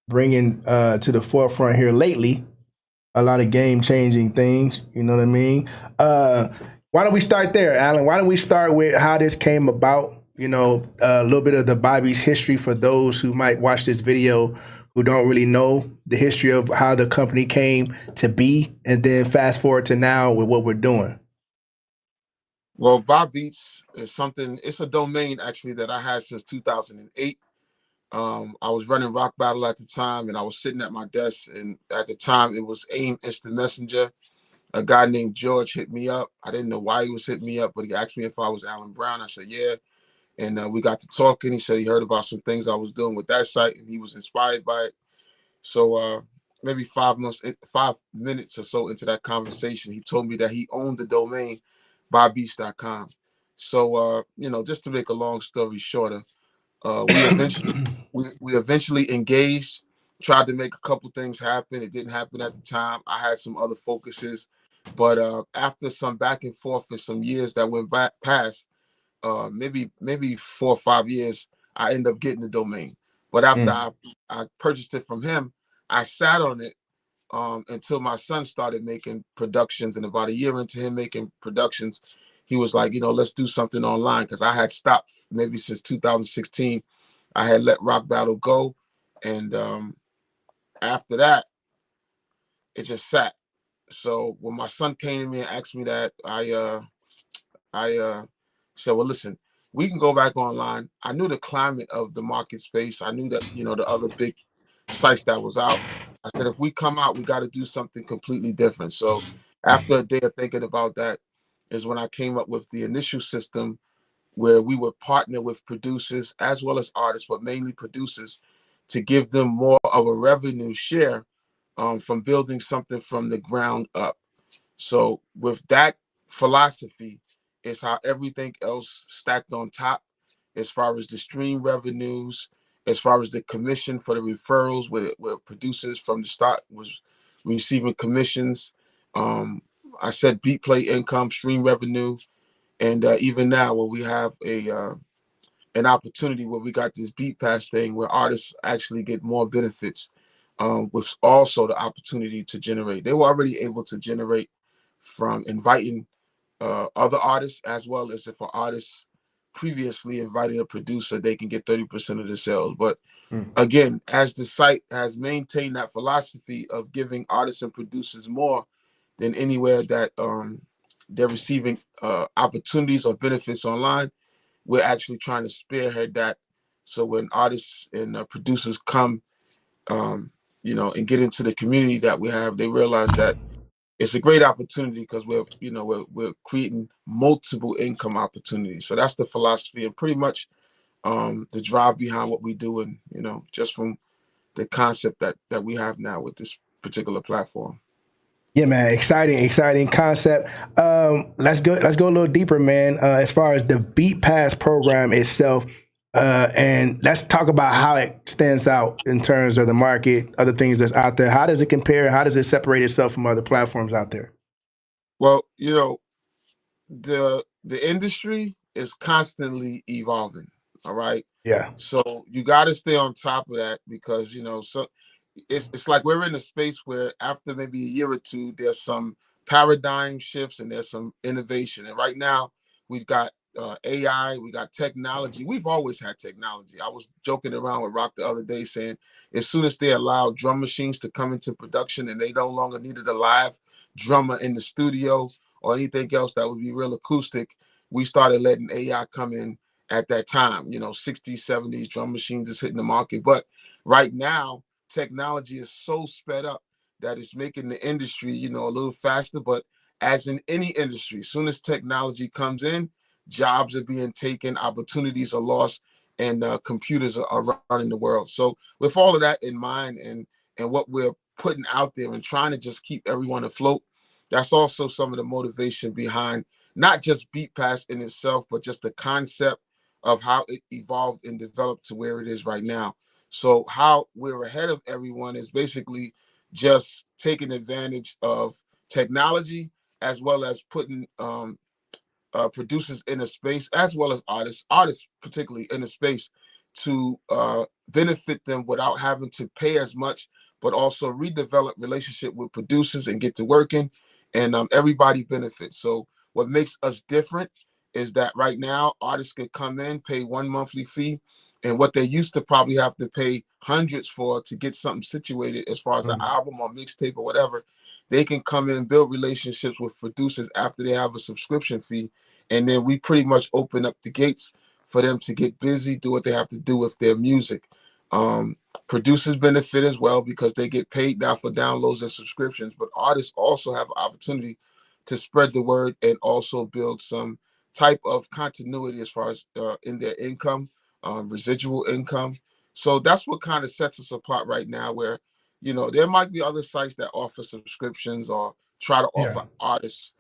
bringing to the forefront here lately. A lot of game changing things. You know what I mean? Uh, why don't we start there, Alan? Why don't we start with how this came about? You know, a little bit of the Bobby's history for those who might watch this video who don't really know the history of how the company came to be, and then fast forward to now with what we're doing. Well, Bob Beats is something, it's a domain actually that I had since 2008. I was running Rock Battle at the time, and I was sitting at my desk, and at the time it was AIM Instant Messenger. A guy named George hit me up. I didn't know why he was hitting me up, but he asked me if I was Alan Brown. I said, yeah. And we got to talking. He said he heard about some things I was doing with that site, and he was inspired by it. So maybe 5 minutes or so into that conversation, he told me that he owned the domain BuyBeatsDotCom. So just to make a long story shorter, we eventually we eventually engaged, tried to make a couple things happen. It didn't happen at the time. I had some other focuses, but after some back and forth and some years that went back past, maybe 4 or 5 years, I ended up getting the domain. But after Mm. I purchased it from him, I sat on it until my son started making productions. And about a year into him making productions, he was like, let's do something online, because I had stopped maybe since 2016. I had let Rock Battle go, and after that, it just sat. So when my son came to me and asked me that, I said, well, listen, we can go back online. I knew the climate of the market space. I knew that, the other big sites that was out. I said, if we come out, we got to do something completely different. So after a day of thinking about that is when I came up with the initial system where we would partner with producers as well as artists, but mainly producers, to give them more of a revenue share from building something from the ground up. So with that philosophy is how everything else stacked on top, as far as the stream revenues, as far as the commission for the referrals, where producers from the start was receiving commissions. Um, I said beat play income, stream revenue, and even now where we have a an opportunity where we got this BeatPass thing where artists actually get more benefits, with also the opportunity to generate. They were already able to generate from inviting other artists, as well as if an artist previously invited a producer, they can get 30% of the sales. But Mm. again, as the site has maintained that philosophy of giving artists and producers more than anywhere that they're receiving opportunities or benefits online, we're actually trying to spearhead that. So when artists and producers come, and get into the community that we have, they realize that it's a great opportunity, because we're creating multiple income opportunities. So that's the philosophy and pretty much the drive behind what we do, and just from the concept that we have now with this particular platform. Yeah, man, exciting concept. Let's go a little deeper, man. As far as the Beat Pass program itself, and let's talk about how it stands out in terms of the market, other things that's out there. How does it compare? How does it separate itself from other platforms out there? Well, the industry is constantly evolving. All right. Yeah. So you got to stay on top of that, because so it's like we're in a space where after maybe a year or two, there's some paradigm shifts and there's some innovation. And right now, we've got AI, we got technology. We've always had technology. I was joking around with Rock the other day saying, as soon as they allowed drum machines to come into production and they no longer needed a live drummer in the studio or anything else that would be real acoustic, we started letting AI come in at that time. 60s, 70s, drum machines is hitting the market. But right now, technology is so sped up that it's making the industry, a little faster. But as in any industry, as soon as technology comes in, jobs are being taken, opportunities are lost, and computers are running the world. So with all of that in mind, and what we're putting out there and trying to just keep everyone afloat, that's also some of the motivation behind not just Beat Pass in itself, but just the concept of how it evolved and developed to where it is right now. So how we're ahead of everyone is basically just taking advantage of technology, as well as putting producers in a space, as well as artists particularly in a space to benefit them without having to pay as much, but also redevelop relationship with producers and get to working, and everybody benefits. So what makes us different is that right now artists could come in, pay one monthly fee, and what they used to probably have to pay hundreds for to get something situated as far as an album or mixtape or whatever, they can come in, build relationships with producers after they have a subscription fee, and then we pretty much open up the gates for them to get busy, do what they have to do with their music. Producers benefit as well because they get paid now for downloads and subscriptions, but artists also have an opportunity to spread the word and also build some type of continuity as far as in their income, residual income. So that's what kind of sets us apart right now, where, there might be other sites that offer subscriptions or try to offer artists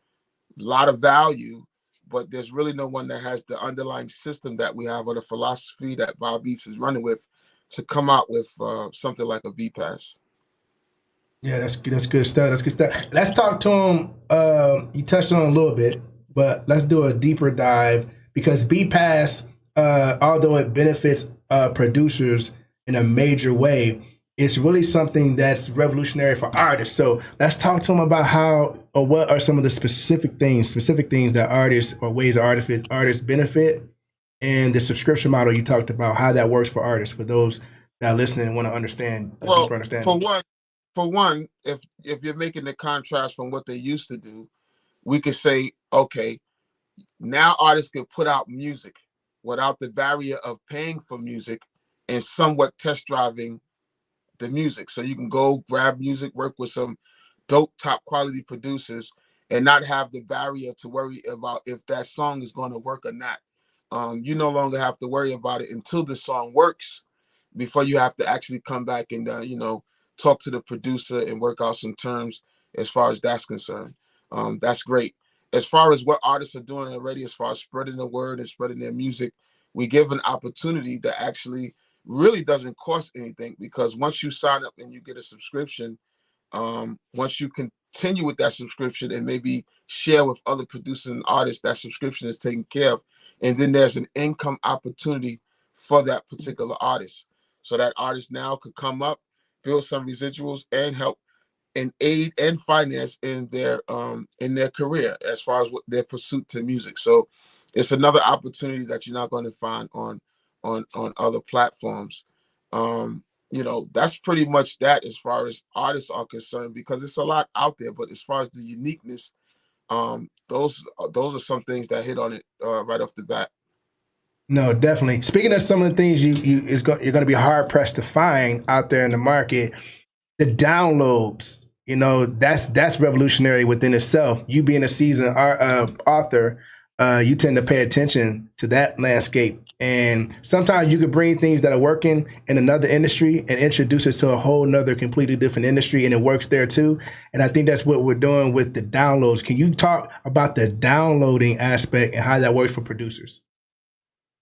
a lot of value, but there's really no one that has the underlying system that we have or the philosophy that Bob Beats is running with to come out with something like a BeatPass. Yeah, that's good stuff. That's good stuff. Let's talk to him. You touched on it a little bit, but let's do a deeper dive because BeatPass, although it benefits producers in a major way, it's really something that's revolutionary for artists. So let's talk to him about how or what are some of the specific things that artists or ways artists benefit, and the subscription model you talked about, how that works for artists, for those that are listening and want to understand a deeper understanding. For one, if you're making the contrast from what they used to do, we could say, okay, now artists can put out music without the barrier of paying for music and somewhat test driving the music. So you can go grab music, work with some dope, top quality producers, and not have the barrier to worry about if that song is going to work or not. You no longer have to worry about it until the song works before you have to actually come back and talk to the producer and work out some terms as far as that's concerned. That's great. As far as what artists are doing already, as far as spreading the word and spreading their music, we give an opportunity that actually really doesn't cost anything, because once you sign up and you get a subscription, once you continue with that subscription and maybe share with other producers and artists, that subscription is taken care of. And then there's an income opportunity for that particular artist. So that artist now could come up, build some residuals, and help and aid and finance in their career as far as what their pursuit to music. So it's another opportunity that you're not going to find on other platforms. That's pretty much that as far as artists are concerned, because it's a lot out there. But as far as the uniqueness, those are some things that hit on it right off the bat. No, definitely. Speaking of some of the things you're going to be hard pressed to find out there in the market, the downloads. That's revolutionary within itself. You being a seasoned author, you tend to pay attention to that landscape. And sometimes you could bring things that are working in another industry and introduce it to a whole nother completely different industry, and it works there too. And I think that's what we're doing with the downloads. Can you talk about the downloading aspect and how that works for producers?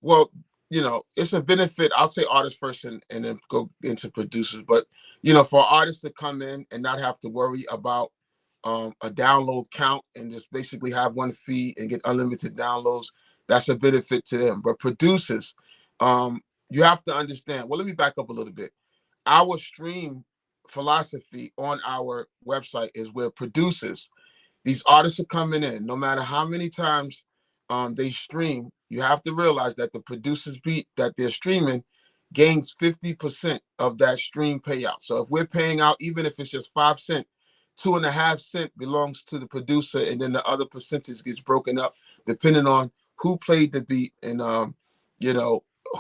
Well, it's a benefit. I'll say artists first and then go into producers. But, for artists to come in and not have to worry about a download count and just basically have one fee and get unlimited downloads, that's a benefit to them. But producers, you have to understand. Well, let me back up a little bit. Our stream philosophy on our website is where producers, these artists are coming in, no matter how many times they stream, you have to realize that the producer's beat that they're streaming gains 50% of that stream payout. So if we're paying out, even if it's just 5 cents, 2.5 cents belongs to the producer, and then the other percentage gets broken up depending on who played the beat and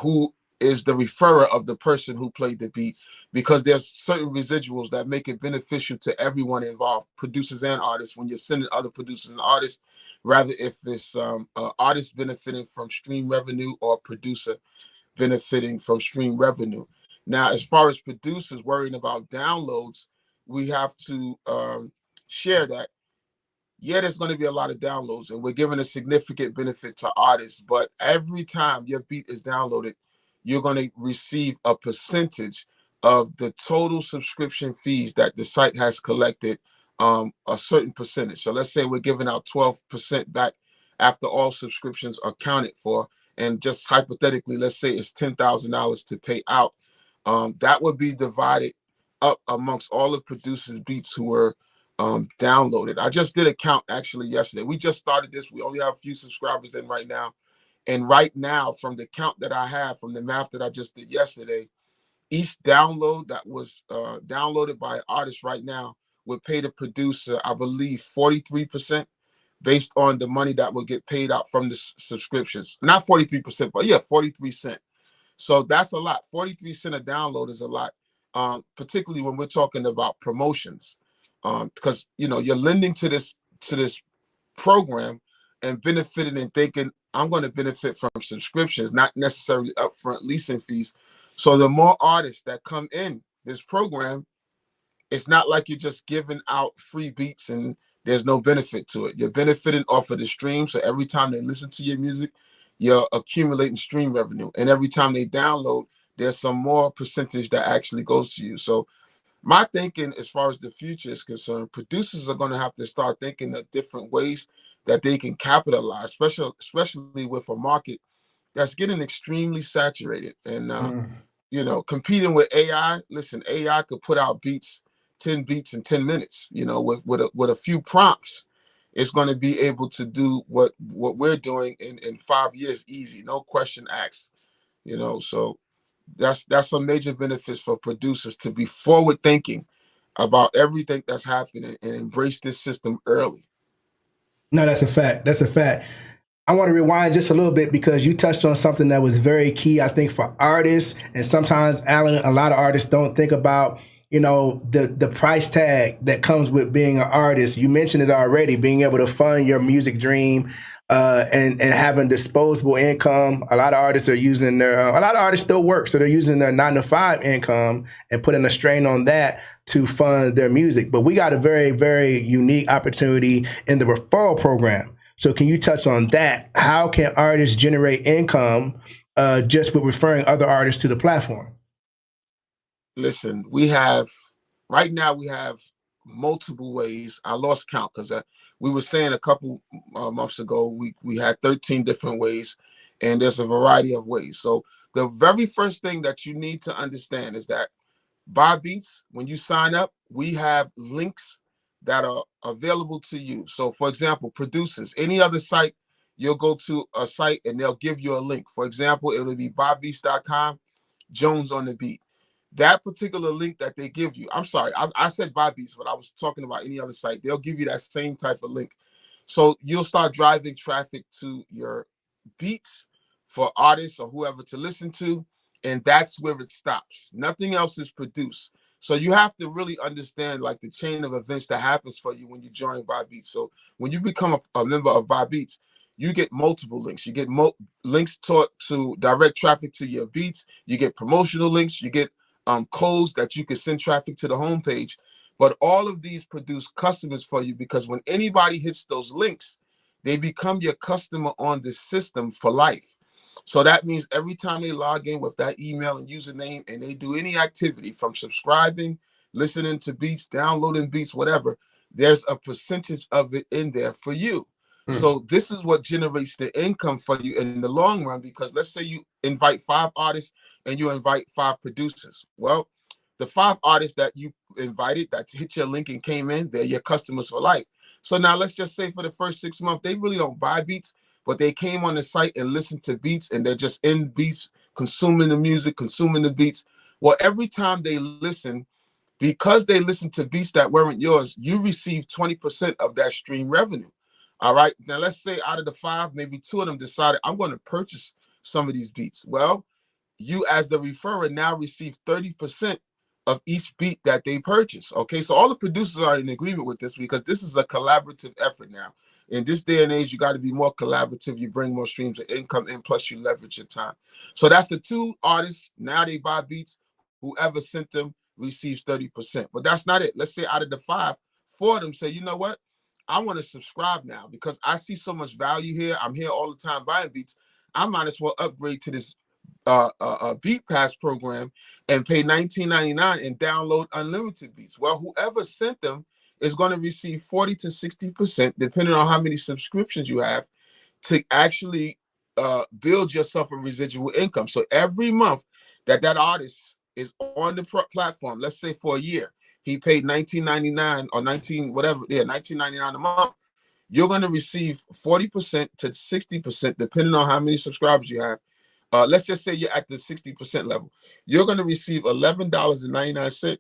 who is the referrer of the person who played the beat, because there's certain residuals that make it beneficial to everyone involved, producers and artists, when you're sending other producers and artists, rather if it's artist benefiting from stream revenue or producer benefiting from stream revenue. Now, as far as producers worrying about downloads, we have to share that, yeah, there's going to be a lot of downloads, and we're giving a significant benefit to artists. But every time your beat is downloaded, you're going to receive a percentage of the total subscription fees that the site has collected, a certain percentage. So let's say we're giving out 12% back after all subscriptions are counted for, and just hypothetically, let's say it's $10,000 to pay out, that would be divided up amongst all the producers' beats who were downloaded. I just did a count actually yesterday. We just started this. We only have a few subscribers in right now. And right now, from the count that I have, from the math that I just did yesterday, each download that was downloaded by an artist right now would pay the producer, I believe, 43% based on the money that will get paid out from the subscriptions. Not 43%, but yeah, 43 cents. So that's a lot. 43 cents a download is a lot, particularly when we're talking about promotions, because you're lending to this program and benefiting and thinking I'm going to benefit from subscriptions, not necessarily upfront leasing fees. So the more artists that come in this program, it's not like you're just giving out free beats and there's no benefit to it. You're benefiting off of the stream. So every time they listen to your music, you're accumulating stream revenue. And every time they download, there's some more percentage that actually goes to you. So my thinking as far as the future is concerned, producers are going to have to start thinking of different ways that they can capitalize, especially with a market that's getting extremely saturated. And competing with AI. Listen, AI could put out 10 beats in 10 minutes. With a few prompts, it's going to be able to do what we're doing in 5 years, easy, no question asked. So that's some major benefits for producers to be forward thinking about everything that's happening and embrace this system early. No, that's a fact. That's a fact. I want to rewind just a little bit because you touched on something that was very key, I think, for artists. And sometimes, Alan, a lot of artists don't think about, the price tag that comes with being an artist. You mentioned it already, being able to fund your music dream and having disposable income. A lot of artists are using a lot of artists still work, so they're using their 9-to-5 income and putting a strain on that to fund their music. But we got a very, very unique opportunity in the referral program. So can you touch on that? How can artists generate income just with referring other artists to the platform? Listen, right now we have multiple ways. I lost count because we were saying a couple months ago we had 13 different ways, and there's a variety of ways. So the very first thing that you need to understand is that BuyBeats, when you sign up, we have links that are available to you. So for example, producers, any other site, you'll go to a site and they'll give you a link. For example, it'll be BuyBeatsDotCom, Jones on the beat. That particular link that they give you, I'm sorry, I said BuyBeats, but I was talking about any other site. They'll give you that same type of link. So you'll start driving traffic to your beats for artists or whoever to listen to, and that's where it stops. Nothing else is produced. So you have to really understand like the chain of events that happens for you when you join BuyBeats. So when you become a member of BuyBeats, you get multiple links. You get links to direct traffic to your beats. You get promotional links. You get codes that you can send traffic to the homepage. But all of these produce customers for you because when anybody hits those links, they become your customer on this system for life. So that means every time they log in with that email and username and they do any activity from subscribing, listening to beats, downloading beats, whatever, there's a percentage of it in there for you. So this is what generates the income for you in the long run, because let's say you invite 5 artists and you invite 5 producers. Well, the 5 artists that you invited that hit your link and came in, they're your customers for life. So now let's just say for the first 6 months, they really don't buy beats, but they came on the site and listened to beats and they're just in beats, consuming the music, consuming the beats. Well, every time they listen, because they listened to beats that weren't yours, you receive 20% of that stream revenue. All right. Now let's say out of the 5, maybe 2 of them decided I'm going to purchase some of these beats. Well, you as the referrer now receive 30% of each beat that they purchase. Okay, so all the producers are in agreement with this because this is a collaborative effort now. In this day and age, you got to be more collaborative. You bring more streams of income in, plus you leverage your time. So that's the 2 artists. Now they buy beats. Whoever sent them receives 30%. But that's not it. Let's say out of the 5, 4 of them say, you know what? I want to subscribe now because I see so much value here. I'm here all the time buying beats. I might as well upgrade to this BeatPass program and pay $19.99 and download unlimited beats. Well, whoever sent them is going to receive 40 to 60%, depending on how many subscriptions you have, to actually build yourself a residual income. So every month that artist is on the platform, let's say for a year, he paid $19.99 or 19 whatever, yeah, $19.99 a month. You're going to receive 40% to 60%, depending on how many subscribers you have. Let's just say you're at the 60% level. You're going to receive $11.99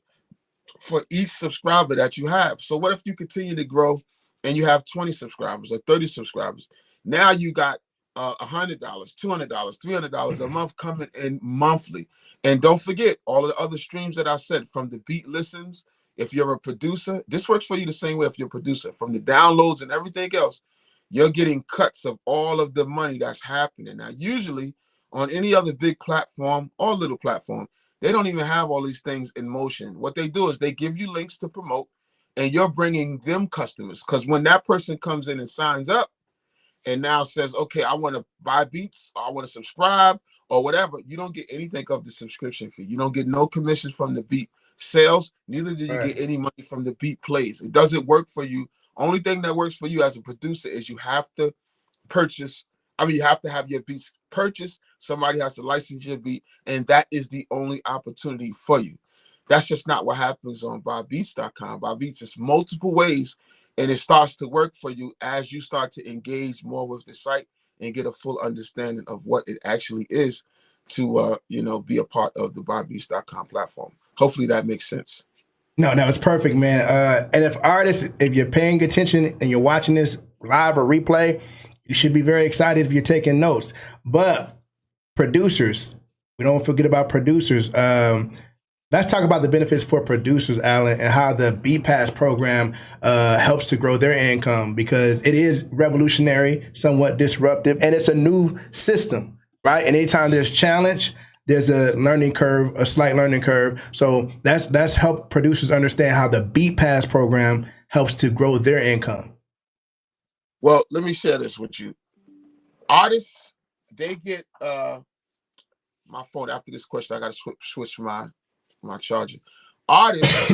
for each subscriber that you have. So what if you continue to grow and you have 20 subscribers or 30 subscribers? Now you got $100, $200, $300 a month coming in monthly. And don't forget all of the other streams that I said, from the beat listens. If you're a producer, this works for you the same way. If you're a producer, from the downloads and everything else, you're getting cuts of all of the money that's happening. Now, usually on any other big platform or little platform, they don't even have all these things in motion. What they do is they give you links to promote, and you're bringing them customers. Because when that person comes in and signs up and now says, okay, I want to buy beats, or I want to subscribe, or whatever, you don't get anything of the subscription fee. You don't get no commission from the beat sales. Neither do you get any money from the beat plays. It doesn't work for you. Only thing that works for you as a producer is you have to purchase. I mean, you have to have your beats purchased. Somebody has to license your beat, and that is the only opportunity for you. That's just not what happens on BuyBeatsDotCom. BuyBeats is multiple ways, and it starts to work for you as you start to engage more with the site and get a full understanding of what it actually is to be a part of the BuyBeatsDotCom platform. Hopefully that makes sense. No, that was perfect, man. And if you're paying attention and you're watching this live or replay, you should be very excited if you're taking notes. But producers, we don't forget about producers. Let's talk about the benefits for producers, Alan, and how the BeatPass program helps to grow their income, because it is revolutionary, somewhat disruptive, and it's a new system, right? And anytime there's challenge, there's a learning curve, a slight learning curve. So that's help producers understand how the BeatPass program helps to grow their income. Well, let me share this with you. Artists, they get my phone. After this question, I got to switch my charger. Artists,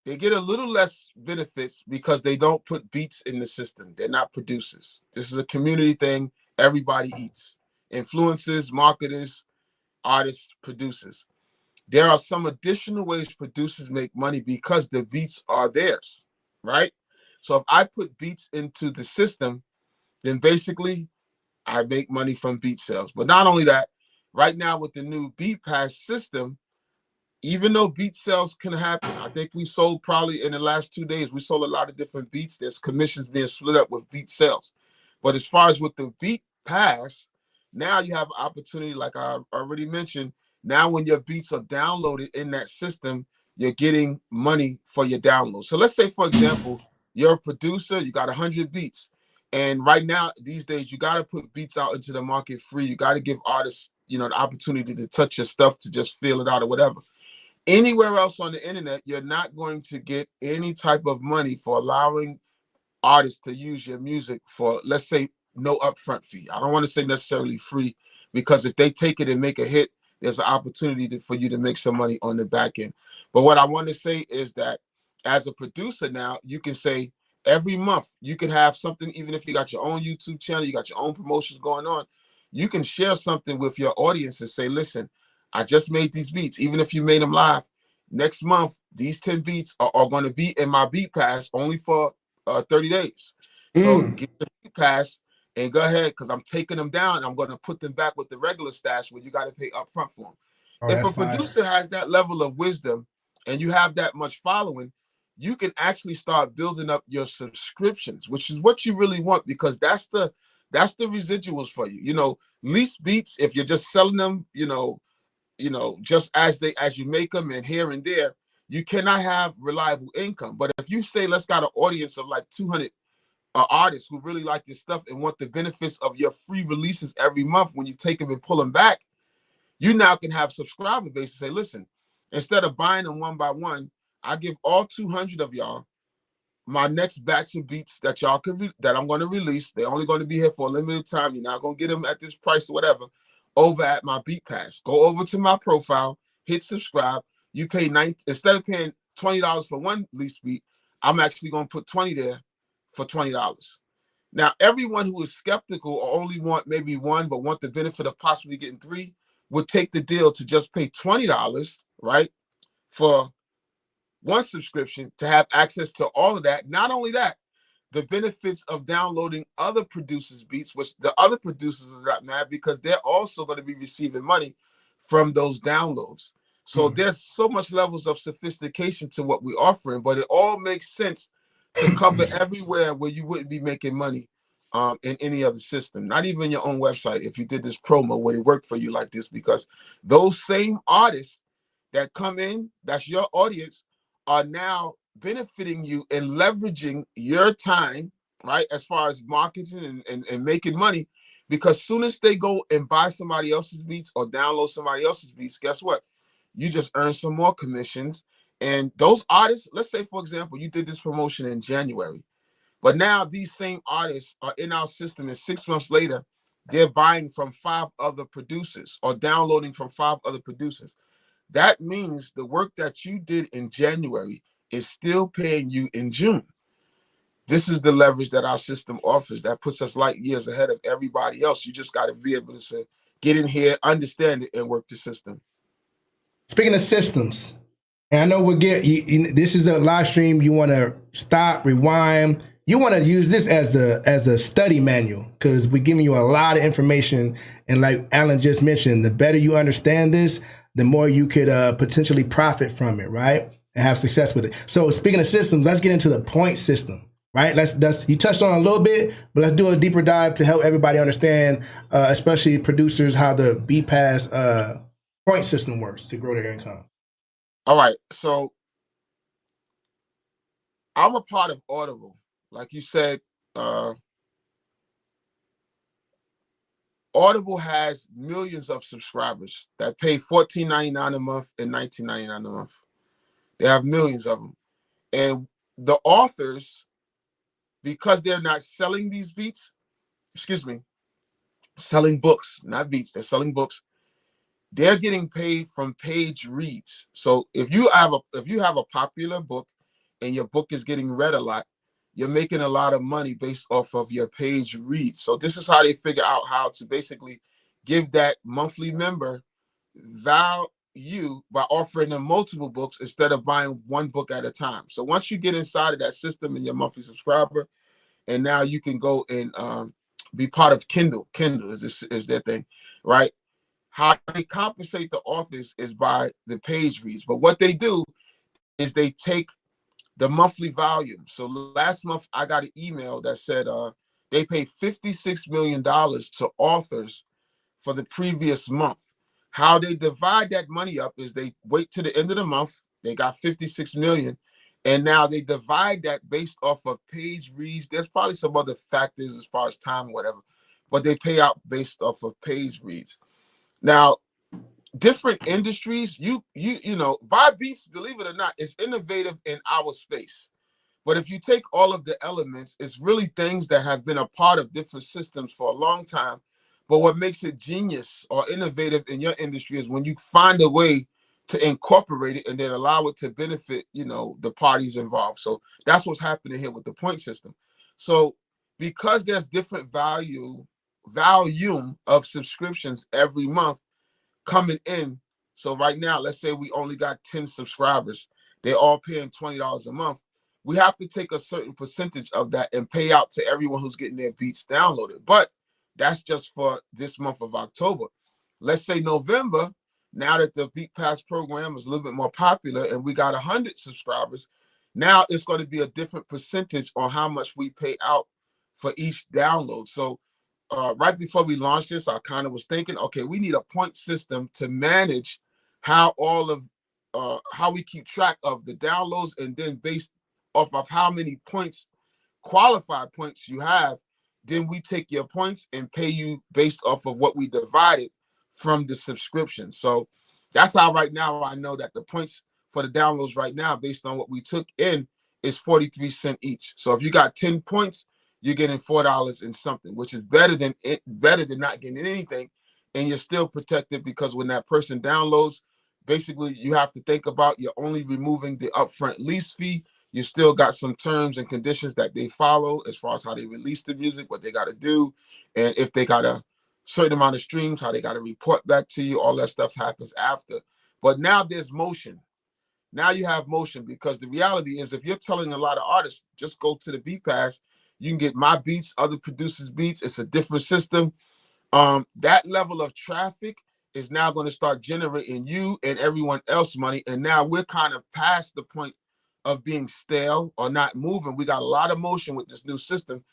they get a little less benefits because they don't put beats in the system. They're not producers. This is a community thing. Everybody eats. Influencers, marketers, artists, producers. There are some additional ways producers make money because the beats are theirs, right? So if I put beats into the system, then basically I make money from beat sales. But not only that, right now with the new BeatPass system, even though beat sales can happen, I think we sold probably in the last 2 days, we sold a lot of different beats. There's commissions being split up with beat sales. But as far as with the BeatPass, now you have opportunity, like I already mentioned. Now when your beats are downloaded in that system, you're getting money for your download. So let's say, for example, you're a producer, you got 100 beats. And right now, these days, you got to put beats out into the market free. You got to give artists, the opportunity to touch your stuff, to just feel it out or whatever. Anywhere else on the internet, you're not going to get any type of money for allowing artists to use your music for, let's say, no upfront fee. I don't want to say necessarily free, because if they take it and make a hit, there's an opportunity for you to make some money on the back end. But what I want to say is that as a producer now, you can say every month you can have something, even if you got your own YouTube channel, you got your own promotions going on, you can share something with your audience and say, listen, I just made these beats. Even if you made them live, next month, these 10 beats are going to be in my BeatPass only for 30 days. So get the BeatPass and go ahead, because I'm taking them down. And I'm going to put them back with the regular stash where you got to pay upfront for them. Oh, if a producer has that level of wisdom and you have that much following, you can actually start building up your subscriptions, which is what you really want, because that's the residuals for you. Lease beats, if you're just selling them, just as you make them and here and there, you cannot have reliable income. But if you say, let's got an audience of like 200 artists who really like this stuff and want the benefits of your free releases every month, when you take them and pull them back, you now can have subscriber base and say, listen, instead of buying them one by one, I give all 200 of y'all my next batch of beats that y'all that I'm going to release. They're only going to be here for a limited time. You're not going to get them at this price or whatever, over at my BeatPass. Go over to my profile, hit subscribe. You pay instead of paying $20 for one lease beat, I'm actually going to put 20 there for $20. Now, everyone who is skeptical or only want maybe one, but want the benefit of possibly getting three, would take the deal to just pay $20, right, for one subscription to have access to all of that. Not only that, the benefits of downloading other producers' beats, which the other producers are not mad because they're also going to be receiving money from those downloads. So there's so much levels of sophistication to what we're offering, but it all makes sense to cover everywhere where you wouldn't be making money in any other system, not even your own website. If you did this promo, would it work for you like this? Because those same artists that come in, that's your audience, are now benefiting you and leveraging your time, right, as far as marketing and making money. Because soon as they go and buy somebody else's beats or download somebody else's beats, guess what? You just earn some more commissions. And those artists, let's say, for example, you did this promotion in January, but now these same artists are in our system, and 6 months later, they're buying from 5 other producers or downloading from 5 other producers. That means the work that you did in January is still paying you in June. This is the leverage that our system offers that puts us light years ahead of everybody else. You just got to be able to say, get in here, understand it, and work the system. Speaking of systems, and I know we'll this is a live stream. You want to stop, rewind. You want to use this as a study manual because we're giving you a lot of information. And like Alan just mentioned, the better you understand this, the more you could potentially profit from it, right? And have success with it. So speaking of systems, let's get into the point system, right? You touched on it a little bit, but let's do a deeper dive to help everybody understand, especially producers, how the BeatPass point system works to grow their income. All right. So I'm a part of Audible. Like you said, Audible has millions of subscribers that pay $14.99 a month and $19.99 a month. They have millions of them. And the authors, because they're not selling these beats, selling books, not beats, they're selling books. They're getting paid from page reads. So if you have a popular book and your book is getting read a lot, you're making a lot of money based off of your page reads. So this is how they figure out how to basically give that monthly member value by offering them multiple books instead of buying one book at a time. So once you get inside of that system and your monthly subscriber, and now you can go and be part of Kindle. Kindle is their thing, right? How they compensate the authors is by the page reads. But what they do is they take the monthly volume. So last month, I got an email that said they paid $56 million to authors for the previous month. How they divide that money up is they wait to the end of the month. They got 56 million. And now they divide that based off of page reads. There's probably some other factors as far as time, whatever, but they pay out based off of page reads. Now, different industries, you know, buy beats, believe it or not, is innovative in our space. But if you take all of the elements, it's really things that have been a part of different systems for a long time. But what makes it genius or innovative in your industry is when you find a way to incorporate it and then allow it to benefit, you know, the parties involved. So that's what's happening here with the point system. So because there's different volume of subscriptions every month coming in. So right now, let's say we only got 10 subscribers. They're all paying $20 a month. We have to take a certain percentage of that and pay out to everyone who's getting their beats downloaded. But that's just for this month of October. Let's say November, now that the BeatPass program is a little bit more popular and we got 100 subscribers, now it's going to be a different percentage on how much we pay out for each download. So right before we launched this, I kind of was thinking, okay, we need a point system to manage how all of how we keep track of the downloads, and then based off of how many points, qualified points you have, then we take your points and pay you based off of what we divided from the subscription. So that's how right now I know that the points for the downloads right now, based on what we took in, is 43 cents each. So if you got 10 points, you're getting $4 and something, which is better than not getting anything, and you're still protected because when that person downloads, basically you have to think about you're only removing the upfront lease fee. You still got some terms and conditions that they follow as far as how they release the music, what they got to do, and if they got a certain amount of streams, how they got to report back to you. All that stuff happens after. But now there's motion. Now you have motion, because the reality is, if you're telling a lot of artists, just go to the BeatPass, you can get my beats, other producers' beats. It's a different system. That level of traffic is now going to start generating you and everyone else money. And now we're kind of past the point of being stale or not moving. We got a lot of motion with this new system,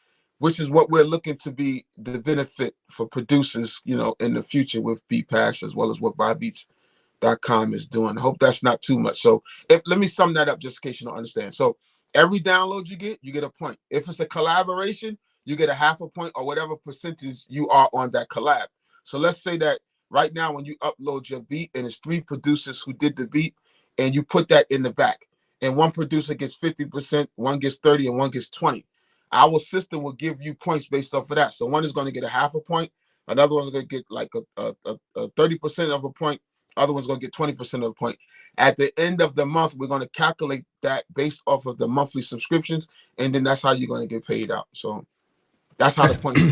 which is what we're looking to be the benefit for producers, in the future with BeatPass, as well as what BuyBeatsDotCom is doing. I hope that's not too much. So let me sum that up just in case you don't understand. So every download you get a point. If it's a collaboration, you get a half a point or whatever percentage you are on that collab. So let's say that right now when you upload your beat and it's 3 producers who did the beat, and you put that in the back, and one producer gets 50%, one gets 30, and one gets 20. Our system will give you points based off of that. So one is going to get a half a point, another one's going to get like a 30% of a point, other one's going to get 20% of a point. At the end of the month, we're going to calculate that based off of the monthly subscriptions, and then that's how you're going to get paid out. So that's how the points.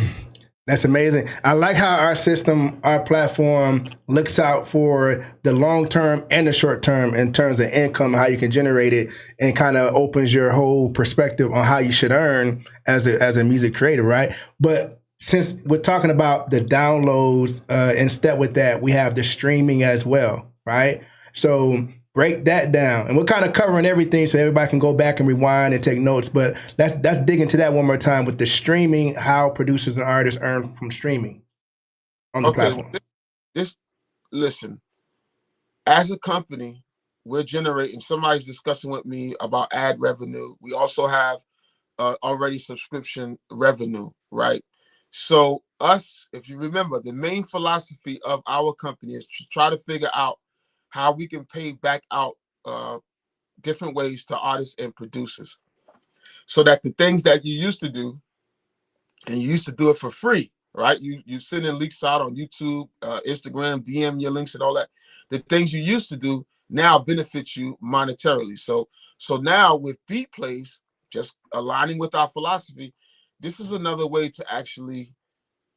That's amazing. I like how our system, our platform looks out for the long term and the short term in terms of income, how you can generate it, and kind of opens your whole perspective on how you should earn as a music creator, right? But since we're talking about the downloads, in step with that, we have the streaming as well, right? So break that down, and we're kind of covering everything so everybody can go back and rewind and take notes. But let's dig into that one more time with the streaming, how producers and artists earn from streaming on the platform. Listen, as a company, we're generating. Somebody's discussing with me about ad revenue. We also have already subscription revenue, right? So us, if you remember, the main philosophy of our company is to try to figure out how we can pay back out different ways to artists and producers, so that the things that you used to do, and you used to do it for free, right? You send in links out on YouTube, Instagram, DM your links and all that. The things you used to do now benefit you monetarily. So now with BeatPass, just aligning with our philosophy, this is another way to actually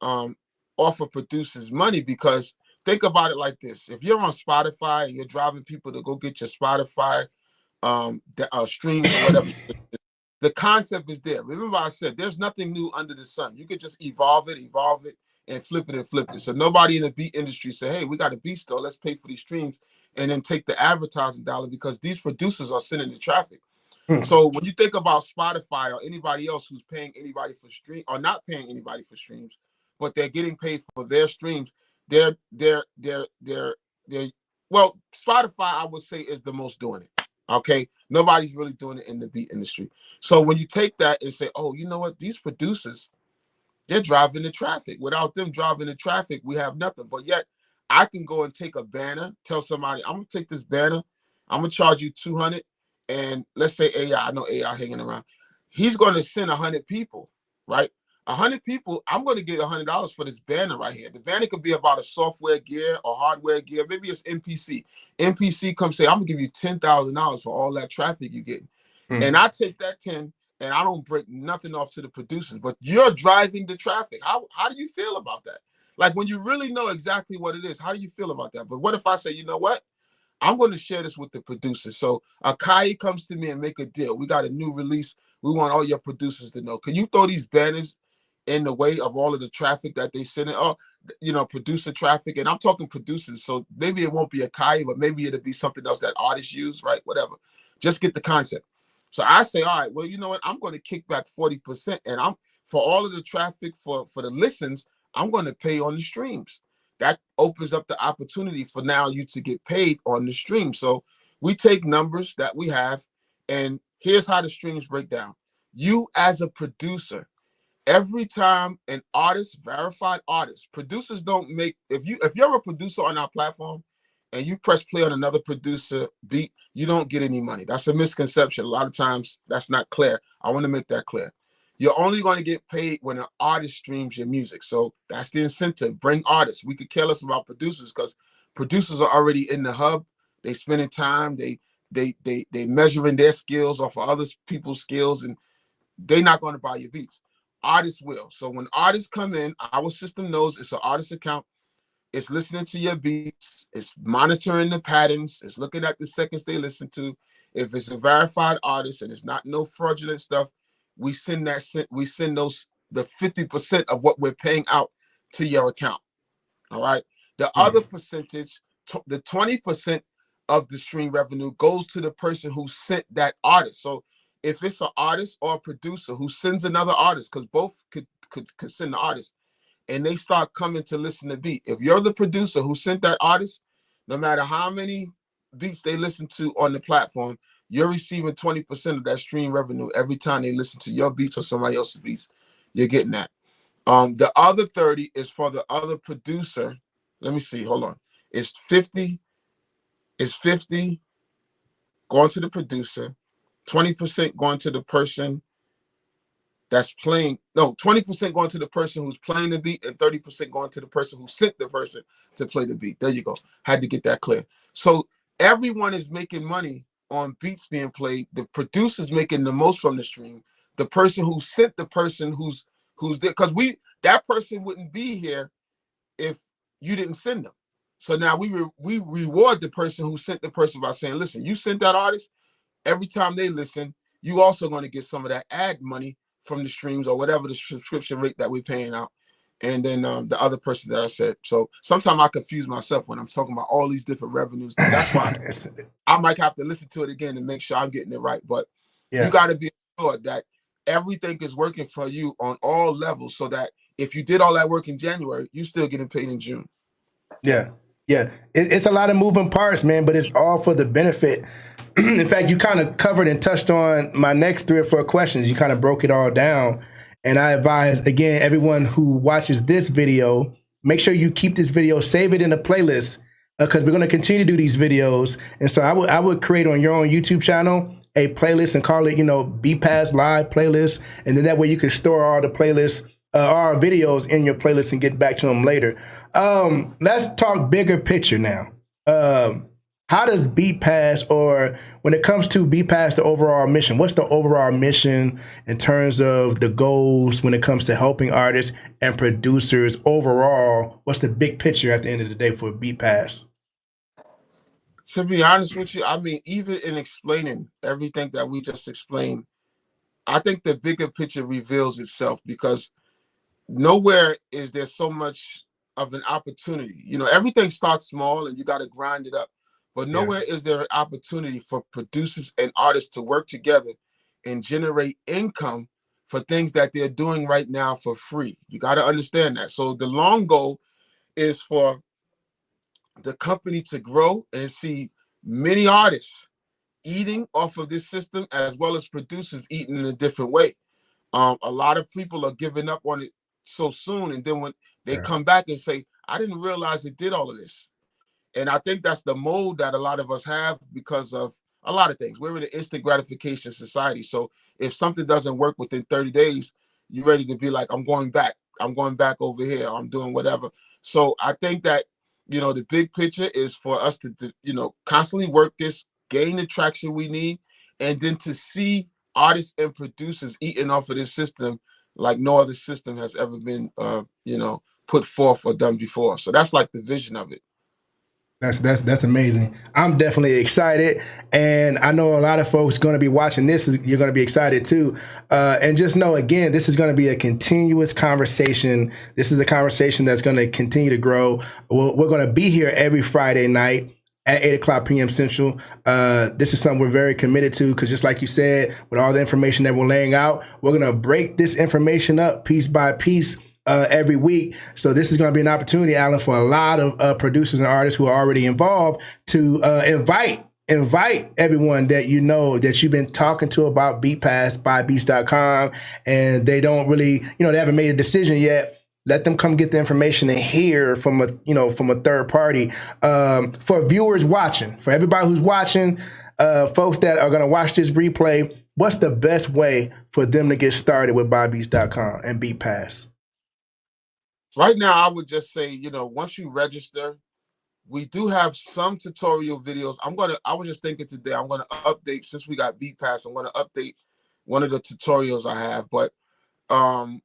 offer producers money. Because think about it like this: if you're on Spotify and you're driving people to go get your Spotify streams or whatever, the concept is there. Remember I said there's nothing new under the sun. You could just evolve it, and flip it. So nobody in the beat industry say, hey, we got a beat store, let's pay for these streams, and then take the advertising dollar, because these producers are sending the traffic. So when you think about Spotify or anybody else who's paying anybody for stream, or not paying anybody for streams, but they're getting paid for their streams, they're well, Spotify, I would say, is the most doing it. Okay, nobody's really doing it in the beat industry. So when you take that and say, oh, you know what, these producers, they're driving the traffic. Without them driving the traffic, we have nothing. But yet I can go and take a banner, tell somebody, I'm gonna take this banner, I'm gonna charge you 200, and let's say AI, I know AI hanging around, he's gonna send 100 people, right? 100 people, I'm gonna get $100 for this banner right here. The banner could be about a software gear or hardware gear, maybe it's NPC. NPC comes say, I'm gonna give you $10,000 for all that traffic you get. And I take that 10 and I don't break nothing off to the producers, but you're driving the traffic. How do you feel about that? Like, when you really know exactly what it is, how do you feel about that? But what if I say, you know what? I'm going to share this with the producers. So Akai comes to me and make a deal. We got a new release. We want all your producers to know. Can you throw these banners in the way of all of the traffic that they send in? Oh, producer traffic. And I'm talking producers. So maybe it won't be Akai, but maybe it'll be something else that artists use, right? Whatever. Just get the concept. So I say, all right, well, you know what? I'm going to kick back 40%. And I'm for all of the traffic for the listens, I'm going to pay on the streams. That opens up the opportunity for now you to get paid on the stream. So we take numbers that we have, and here's how the streams break down. You as a producer, every time an artist, verified artist, producers don't make, if you're a producer on our platform and you press play on another producer beat, you don't get any money. That's a misconception. A lot of times that's not clear. I want to make that clear. You're only going to get paid when an artist streams your music. So that's the incentive. Bring artists. We could care less about producers, because producers are already in the hub. They spending time. they measuring their skills off of other people's skills, and they're not going to buy your beats. Artists will. So when artists come in, our system knows it's an artist account. It's listening to your beats. It's monitoring the patterns. It's looking at the seconds they listen to. If it's a verified artist and it's not no fraudulent stuff, we send those the 50% of what we're paying out to your account. All right. The other percentage, the 20% of the stream revenue goes to the person who sent that artist. So if it's an artist or a producer who sends another artist, because both could send the artist, and they start coming to listen to beat. If you're the producer who sent that artist, no matter how many beats they listen to on the platform, you're receiving 20% of that stream revenue every time they listen to your beats or somebody else's beats. You're getting that. The other 30 is for the other producer. Let me see. Hold on. It's 50 going to the producer, 20% going to the person that's playing. No, 20% going to the person who's playing the beat, and 30% going to the person who sent the person to play the beat. There you go. Had to get that clear. So everyone is making money on beats being played. The producer's making the most from the stream. The person who sent the person who's there, because that person wouldn't be here if you didn't send them. So now we reward the person who sent the person by saying, listen, you sent that artist. Every time they listen, you also going to get some of that ad money from the streams or whatever the subscription rate that we're paying out. And then the other person that I said. So sometimes I confuse myself when I'm talking about all these different revenues. That's why I might have to listen to it again and make sure I'm getting it right. But you got to be sure that everything is working for you on all levels, so that if you did all that work in January, you're still getting paid in June. Yeah. It's a lot of moving parts, man, but it's all for the benefit. In fact, you kind of covered and touched on my next 3 or 4 questions. You kind of broke it all down. And I advise, again, everyone who watches this video, make sure you keep this video, save it in a playlist, because we're going to continue to do these videos. And so I would create on your own YouTube channel a playlist and call it, BeatPass Live playlist. And then that way you can store all the playlists, our videos in your playlist and get back to them later. Let's talk bigger picture now. How does BeatPass, or when it comes to BeatPass, the overall mission, what's the overall mission in terms of the goals when it comes to helping artists and producers overall? What's the big picture at the end of the day for BeatPass? To be honest with you, I mean, even in explaining everything that we just explained, I think the bigger picture reveals itself, because nowhere is there so much of an opportunity. Everything starts small and you got to grind it up. But nowhere is there an opportunity for producers and artists to work together and generate income for things that they're doing right now for free. You got to understand that. So the long goal is for the company to grow and see many artists eating off of this system, as well as producers eating in a different way. A lot of people are giving up on it so soon, and then when they come back and say, I didn't realize it did all of this. And I think that's the mold that a lot of us have because of a lot of things. We're in an instant gratification society. So if something doesn't work within 30 days, you're ready to be like, I'm going back. I'm going back over here. I'm doing whatever. So I think that, the big picture is for us to constantly work this, gain the traction we need, and then to see artists and producers eating off of this system like no other system has ever been, put forth or done before. So that's like the vision of it. That's amazing. I'm definitely excited, and I know a lot of folks going to be watching this. You're going to be excited too, and just know, again, this is going to be a continuous conversation. This is a conversation that's going to continue to grow. We're going to be here every Friday night at 8:00 p.m. Central. This is something we're very committed to, because just like you said, with all the information that we're laying out, we're going to break this information up piece by piece every week. So this is going to be an opportunity, Alan, for a lot of producers and artists who are already involved to invite everyone that that you've been talking to about BeatPass, BuyBeatsDotCom, and they don't really, they haven't made a decision yet. Let them come get the information and hear from a third party. For viewers watching, for everybody who's watching, folks that are going to watch this replay, what's the best way for them to get started with BuyBeatsDotCom and BeatPass? Right now, I would just say, once you register, We do have some tutorial videos. I was just thinking today, I'm gonna update, since we got BeatPass, I'm gonna update one of the tutorials I have. But um,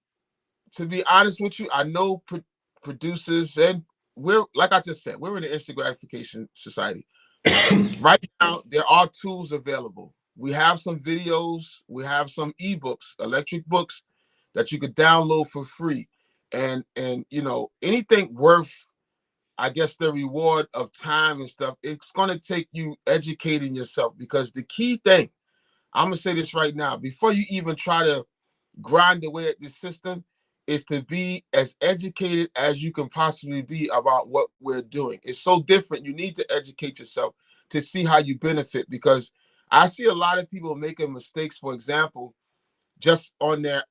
to be honest with you, I know producers, and we're, like I just said, we're in the instant gratification society. Right now, there are tools available. We have some videos, we have some ebooks, electric books that you could download for free. And you know, anything worth, I guess, the reward of time and stuff, it's going to take you educating yourself, because the key thing, I'm going to say this right now, before you even try to grind away at this system, is to be as educated as you can possibly be about what we're doing. It's so different. You need to educate yourself to see how you benefit, because I see a lot of people making mistakes. For example, just on their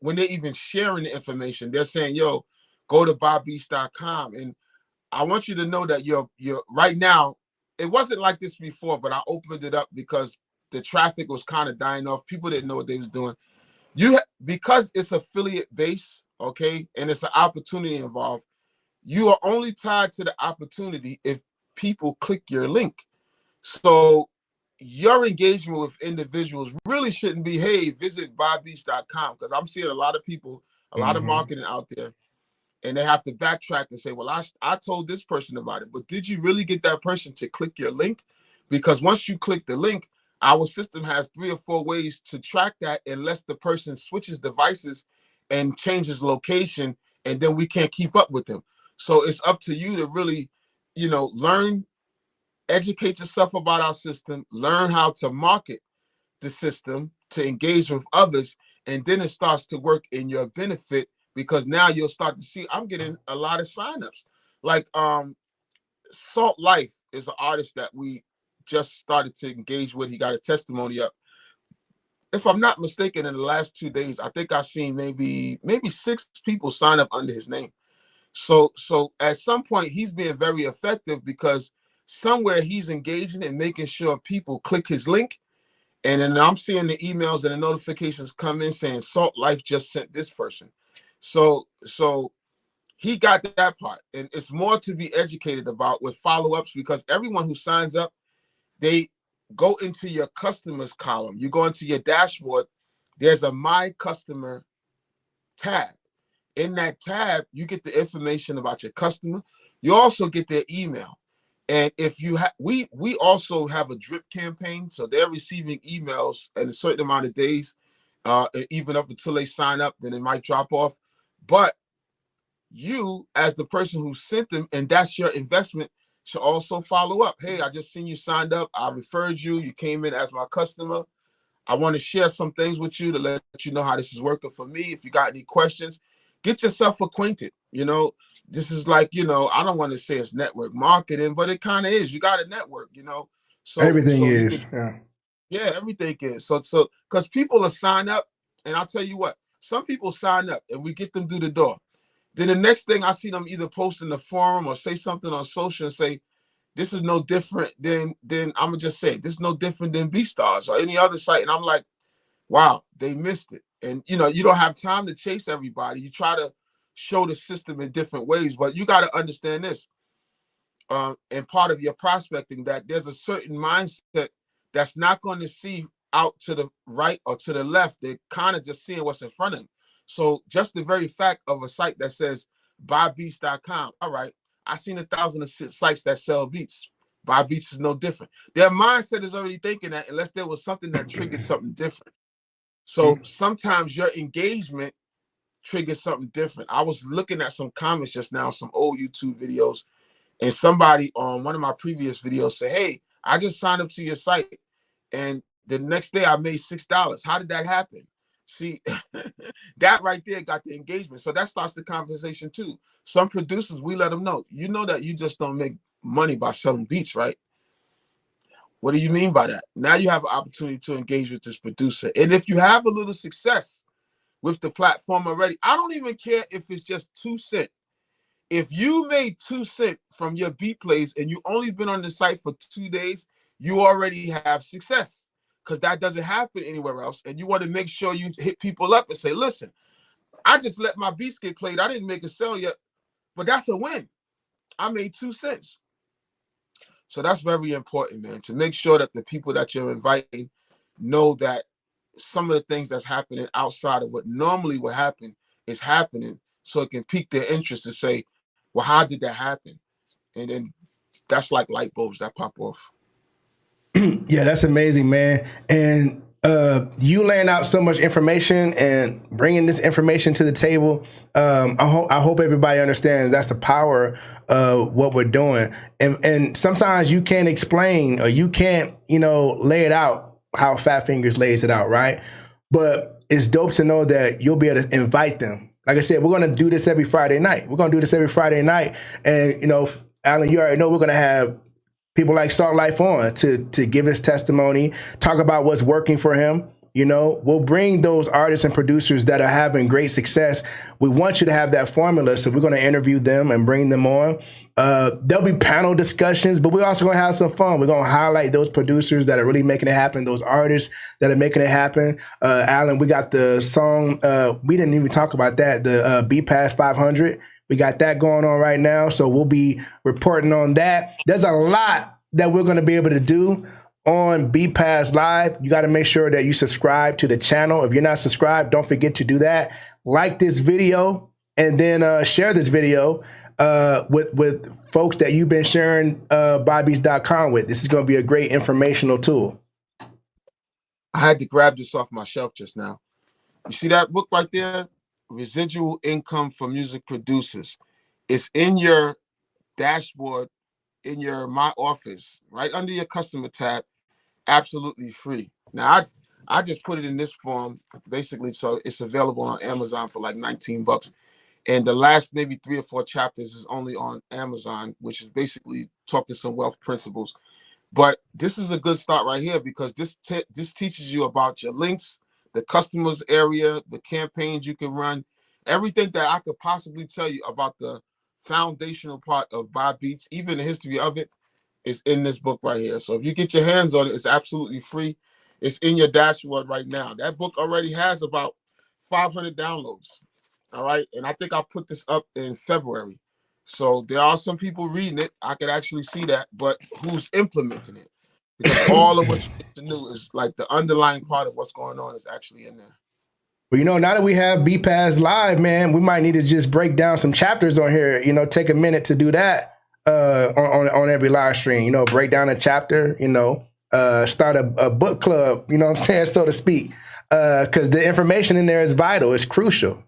when they're even sharing the information, they're saying, yo, go to BuyBeatsDotCom. And I want you to know that you're right now, it wasn't like this before, but I opened it up because the traffic was kind of dying off. People didn't know what they was doing. Because it's affiliate based, okay, and it's an opportunity involved, you are only tied to the opportunity if people click your link. So your engagement with individuals really shouldn't be, hey, visit BuyBeats.com, because I'm seeing a lot of people, a lot of marketing out there, and they have to backtrack and say, well, I told this person about it, but did you really get that person to click your link? Because once you click the link, our system has 3 or 4 ways to track that, unless the person switches devices and changes location, and then we can't keep up with them. So it's up to you to really, you know, learn, educate yourself about our system, learn how to market the system to engage with others, and then it starts to work in your benefit, because now you'll start to see, I'm getting a lot of signups. Like Salt Life is an artist that we just started to engage with. He got a testimony up. If I'm not mistaken, in the last 2 days, I think I've seen maybe 6 people sign up under his name. So at some point, he's being very effective, because somewhere he's engaging and making sure people click his link. And then I'm seeing the emails and the notifications come in saying Salt Life just sent this person. So he got that part. And it's more to be educated about with follow-ups, because everyone who signs up, they go into your customers column. You go into your dashboard, there's a My Customer tab. In that tab, you get the information about your customer. You also get their email. And if you have, we also have a drip campaign, so they're receiving emails in a certain amount of days, even up until they sign up. Then it might drop off. But you, as the person who sent them, and that's your investment, should also follow up. Hey, I just seen you signed up. I referred you. You came in as my customer. I want to share some things with you to let you know how this is working for me. If you got any questions, get yourself acquainted. You know, this is like, you know, I don't want to say it's network marketing, but it kind of is. You got a network, you know. Everything So you is. could, Yeah. yeah, everything is. So because people are sign up, and I'll tell you what, some people sign up and we get them through the door. Then the next thing I see them either post in the forum or say something on social and say, this is no different than I'm gonna just say, this is no different than BeatStars or any other site. And I'm like, wow, they missed it. And you know, you don't have time to chase everybody. You try to show the system in different ways, but you got to understand this. And part of your prospecting, that there's a certain mindset that's not going to see out to the right or to the left. They're kind of just seeing what's in front of them. So just the very fact of a site that says buybeats.com, all right, I've seen 1,000 of sites that sell beats. Buy Beats is no different. Their mindset is already thinking that, unless there was something that triggered something different. So sometimes your engagement triggers something different. I was looking at some comments just now, some old YouTube videos, and somebody on one of my previous videos said, hey, I just signed up to your site, and the next day I made $6. How did that happen? See, that right there got the engagement. So that starts the conversation too. Some producers, we let them know, you know that you just don't make money by selling beats, right? What do you mean by that? Now you have an opportunity to engage with this producer. And if you have a little success with the platform already, I don't even care if it's just 2 cents. If you made 2 cents from your beat plays and you only been on the site for 2 days, you already have success, because that doesn't happen anywhere else. And you want to make sure you hit people up and say, listen, I just let my beats get played. I didn't make a sale yet, but that's a win. I made 2 cents. So that's very important, man, to make sure that the people that you're inviting know that some of the things that's happening outside of what normally would happen is happening, so it can pique their interest to say, well, how did that happen? And then that's like light bulbs that pop off. Yeah, that's amazing, man. And you laying out so much information and bringing this information to the table. I hope everybody understands that's the power of what we're doing. And sometimes you can't explain or you can't, lay it out how Fat Fingers lays it out, right? But it's dope to know that you'll be able to invite them. Like I said, we're gonna do this every Friday night. We're gonna do this every Friday night, and Alan, you already know we're gonna have people like Salt Life on to give his testimony, talk about what's working for him. We'll bring those artists and producers that are having great success. We want you to have that formula, so we're going to interview them and bring them on. There'll be panel discussions, but we're also going to have some fun. We're going to highlight those producers that are really making it happen, those artists that are making it happen. Alan, we got the song, we didn't even talk about that, the BeatPass 500. We got that going on right now, so we'll be reporting on that. There's a lot that we're going to be able to do on BeatPass Live. You got to make sure that you subscribe to the channel. If you're not subscribed, don't forget to do that. Like this video and then share this video with folks that you've been sharing BuyBeatsDotCom with. This is going to be a great informational tool. I had to grab this off my shelf just now. You see that book right there? Residual Income for Music Producers. It's in your dashboard in your My Office, right under your customer tab, absolutely free. Now I just put it in this form basically, so it's available on Amazon for like 19 bucks. And the last maybe 3 or 4 chapters is only on Amazon, which is basically talking some wealth principles. But this is a good start right here, because this teaches you about your links, the customers area, the campaigns you can run, everything that I could possibly tell you about the foundational part of Buy Beats, even the history of it, is in this book right here. So if you get your hands on it, it's absolutely free. It's in your dashboard right now. That book already has about 500 downloads. All right. And I think I put this up in February. So there are some people reading it. I could actually see that, but who's implementing it? Because all of what you need to know is like the underlying part of what's going on is actually in there. Well, now that we have BeatPass Live, man, we might need to just break down some chapters on here. Take a minute to do that on every live stream. Break down a chapter. Start a book club. You know what I'm saying, so to speak, because the information in there is vital. It's crucial.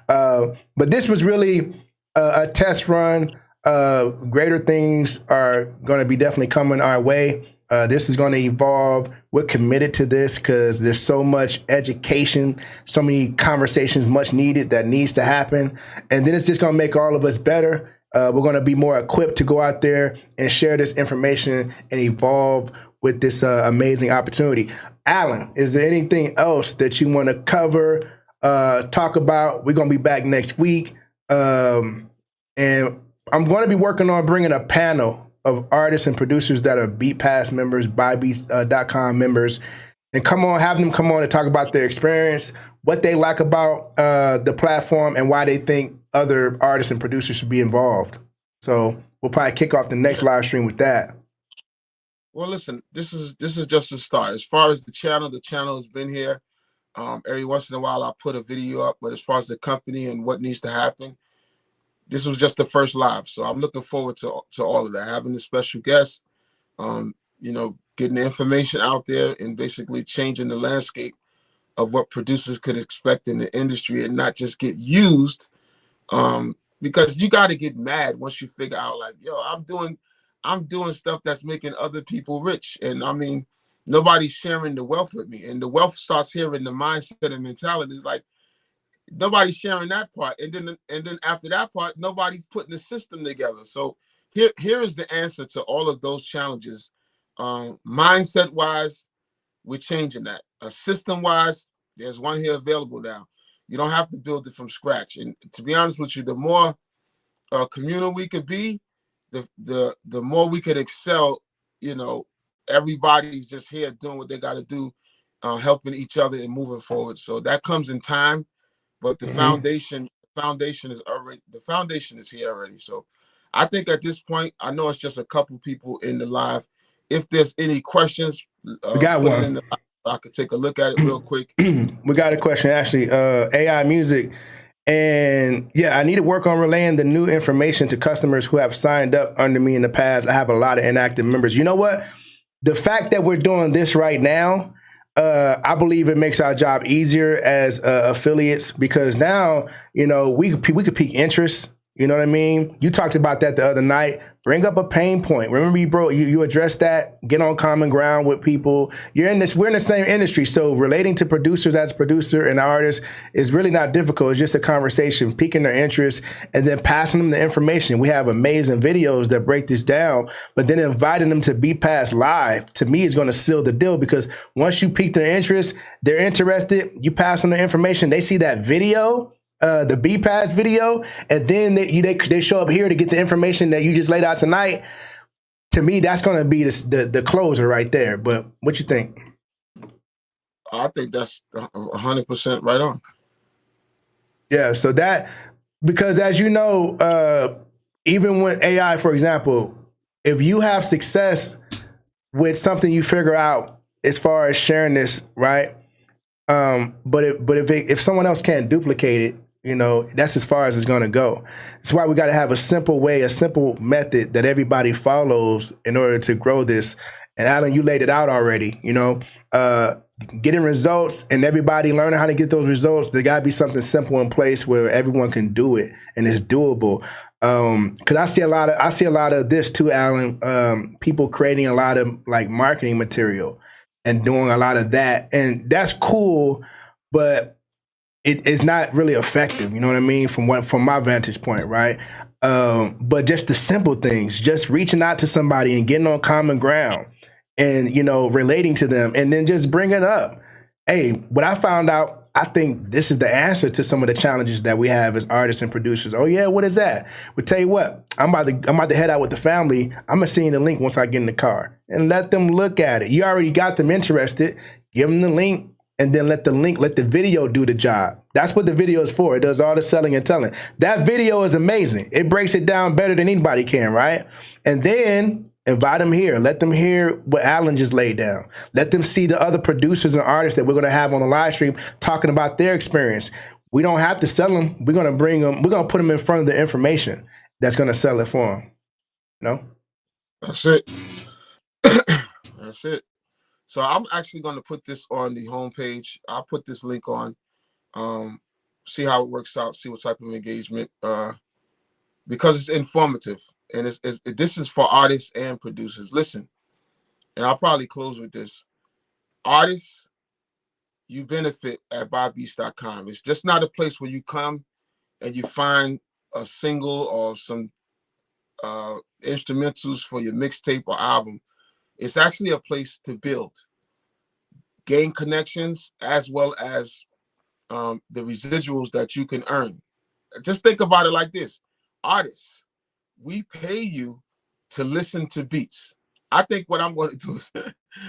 But this was really a test run. Greater things are going to be definitely coming our way. This is going to evolve. We're committed to this because there's so much education, so many conversations much needed that needs to happen. And then it's just going to make all of us better. We're going to be more equipped to go out there and share this information and evolve with this amazing opportunity. Alan, is there anything else that you want to cover, talk about? We're going to be back next week. And I'm going to be working on bringing a panel of artists and producers that are BeatPass members, BuyBeatsDotCom members, and have them come on and talk about their experience, what they like about the platform, and why they think other artists and producers should be involved. So we'll probably kick off the next live stream with that. Well, listen, this is just a start. As far as the channel has been here. Every once in a while, I'll put a video up, but as far as the company and what needs to happen, this was just the first live. So I'm looking forward to all of that, having a special guest, getting the information out there and basically changing the landscape of what producers could expect in the industry and not just get used. Because you got to get mad once you figure out like, yo, I'm doing stuff that's making other people rich. And I mean, nobody's sharing the wealth with me. And the wealth starts here in the mindset and mentality. It's like, nobody's sharing that part, and then after that part, nobody's putting the system together. So here is the answer to all of those challenges. Mindset wise, we're changing that. System wise, there's one here available now. You don't have to build it from scratch. And to be honest with you, the more communal we could be, the more we could excel. Everybody's just here doing what they got to do, helping each other and moving forward. So that comes in time. But the foundation is here already. So I think at this point, I know it's just a couple people in the live. If there's any questions, We got put it one. in the live. I could take a look at it real quick. We got a question, actually. AI music. And yeah, I need to work on relaying the new information to customers who have signed up under me in the past. I have a lot of inactive members. You know what? The fact that we're doing this right now, I believe it makes our job easier as affiliates, because now, you know, we could pique interest. You know what I mean? You talked about that the other night. Bring up a pain point. Remember, you addressed that. Get on common ground with people. We're in the same industry, so relating to producers as a producer and artist is really not difficult. It's just a conversation, piquing their interest, and then passing them the information. We have amazing videos that break this down, but then inviting them to BeatPass Live, to me, is going to seal the deal, because once you pique their interest, they're interested. You pass them the information. They see that video, the BeatPass video, and then they show up here to get the information that you just laid out tonight. To me, that's going to be the closer right there. But what you think? I think that's 100% right on. Yeah, so that, because as you know, even with AI, for example, if you have success with something you figure out as far as sharing this, right? But if someone else can't duplicate it, you know, that's as far as it's going to go. That's why we got to have a simple way, a simple method that everybody follows in order to grow this. And Alan, you laid it out already, you know, getting results and everybody learning how to get those results. There got to be something simple in place where everyone can do it and it's doable. Cause I see a lot of this too, Alan, people creating a lot of like marketing material and doing a lot of that. And that's cool, but it's not really effective, you know what I mean? From my vantage point, right? But just the simple things, just reaching out to somebody and getting on common ground, and you know, relating to them, and then just bring it up. Hey, what I found out, I think this is the answer to some of the challenges that we have as artists and producers. Oh yeah, what is that? Well, tell you what, I'm about to head out with the family. I'm gonna send you the link once I get in the car, and let them look at it. You already got them interested. Give them the link. And then let the video do the job. That's what the video is for. It does all the selling and telling. That video is amazing. It breaks it down better than anybody can, right? And then invite them here. Let them hear what Alan just laid down. Let them see the other producers and artists that we're going to have on the live stream talking about their experience. We don't have to sell them. We're going to bring them. We're going to put them in front of the information that's going to sell it for them. You know? That's it. That's it. So I'm actually going to put this on the homepage. I'll put this link on, see how it works out, see what type of engagement, because it's informative, and this is for artists and producers. Listen, and I'll probably close with this. Artists, you benefit at BuyBeatsDotCom. It's just not a place where you come and you find a single or some instrumentals for your mixtape or album. It's actually a place to build, gain connections, as well as the residuals that you can earn. Just think about it like this. Artists, we pay you to listen to beats. I think what I'm going to do is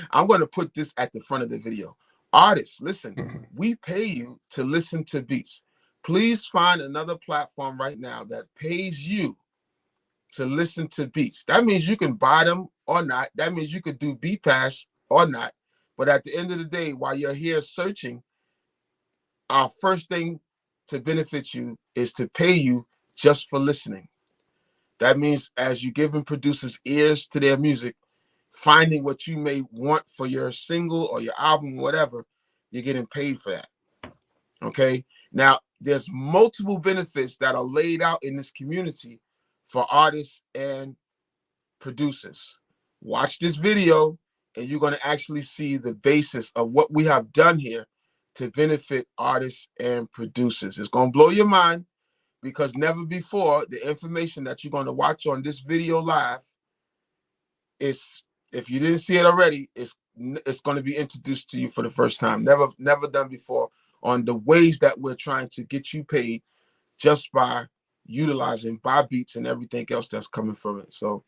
I'm going to put this at the front of the video. Artists, listen, we pay you to listen to beats. Please find another platform right now that pays you to listen to beats. That means you can buy them or not. That means you could do BeatPass or not. But at the end of the day, while you're here searching, our first thing to benefit you is to pay you just for listening. That means as you're giving producers ears to their music, finding what you may want for your single or your album, whatever, you're getting paid for that. Okay? Now, there's multiple benefits that are laid out in this community for artists and producers. Watch this video and you're going to actually see the basis of what we have done here to benefit artists and producers. It's going to blow your mind, because never before the information that you're going to watch on this video live is, if you didn't see it already, it's going to be introduced to you for the first time. Never done before, on the ways that we're trying to get you paid just by utilizing BuyBeats and everything else that's coming from it. So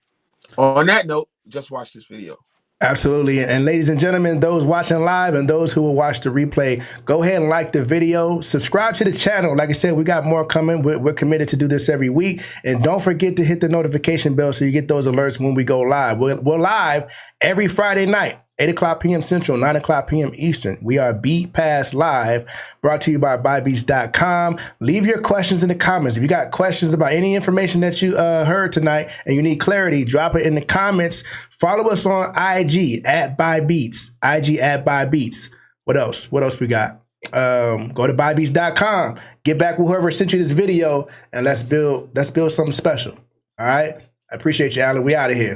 on that note, just watch this video. Absolutely. And ladies and gentlemen, those watching live and those who will watch the replay, go ahead and like the video, subscribe to the channel. Like I said, we got more coming. We're committed to do this every week. And don't forget to hit the notification bell so you get those alerts when we go live. We're live every Friday night, 8 o'clock p.m. Central, 9 o'clock p.m. Eastern. We are BeatPass Live, brought to you by BuyBeatsDotCom. Leave your questions in the comments. If you got questions about any information that you heard tonight and you need clarity, drop it in the comments. Follow us on IG at BuyBeats, IG at BuyBeats. What else? What else we got? Go to BuyBeatsDotCom. Get back with whoever sent you this video, and let's build something special. All right? I appreciate you, Alan. We out of here.